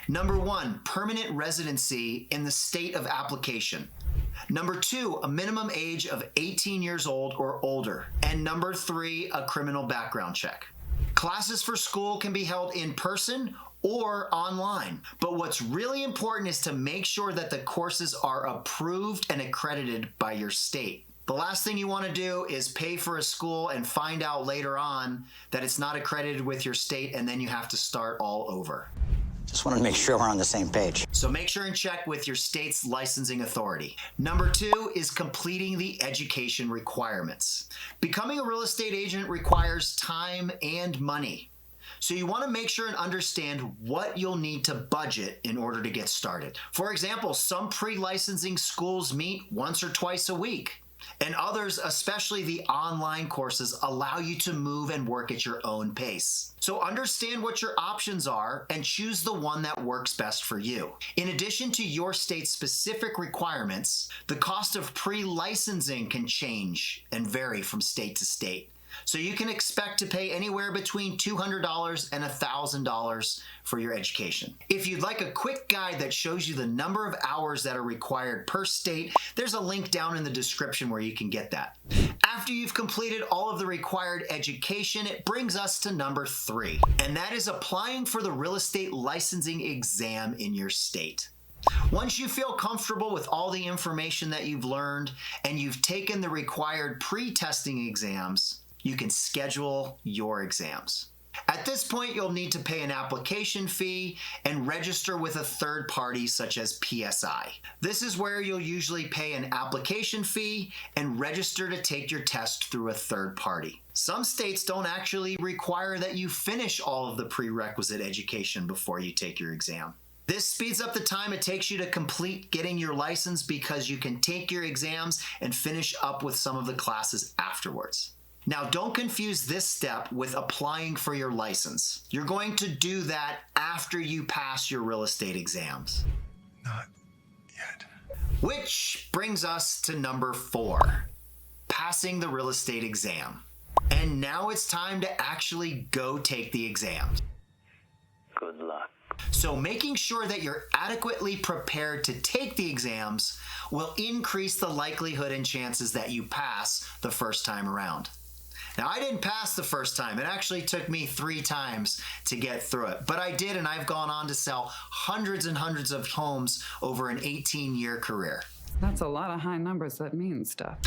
Number 1, permanent residency in the state of application. Number 2, a minimum age of 18 years old or older. And number 3, a criminal background check. Classes for school can be held in person or online. But what's really important is to make sure that the courses are approved and accredited by your state. The last thing you want to do is pay for a school and find out later on that it's not accredited with your state, and then you have to start all over. Just wanted to make sure we're on the same page. So make sure and check with your state's licensing authority. Number 2 is completing the education requirements. Becoming a real estate agent requires time and money. So you want to make sure and understand what you'll need to budget in order to get started. For example, some pre-licensing schools meet once or twice a week. And others, especially the online courses, allow you to move and work at your own pace. So understand what your options are and choose the one that works best for you. In addition to your state's specific requirements, the cost of pre-licensing can change and vary from state to state. So you can expect to pay anywhere between $200 and $1,000 for your education. If you'd like a quick guide that shows you the number of hours that are required per state, there's a link down in the description where you can get that. After you've completed all of the required education, it brings us to number 3, and that is applying for the real estate licensing exam in your state. Once you feel comfortable with all the information that you've learned and you've taken the required pre-testing exams, you can schedule your exams. At this point, you'll need to pay an application fee and register with a third party such as PSI. This is where you'll usually pay an application fee and register to take your test through a third party. Some states don't actually require that you finish all of the prerequisite education before you take your exam. This speeds up the time it takes you to complete getting your license because you can take your exams and finish up with some of the classes afterwards. Now, don't confuse this step with applying for your license. You're going to do that after you pass your real estate exams. Not yet. Which brings us to number 4, passing the real estate exam. And now it's time to actually go take the exam. Good luck. So making sure that you're adequately prepared to take the exams will increase the likelihood and chances that you pass the first time around. Now, I didn't pass the first time. It actually took me 3 times to get through it. But I did, and I've gone on to sell hundreds and hundreds of homes over an 18-year career. That's a lot of high numbers that mean stuff.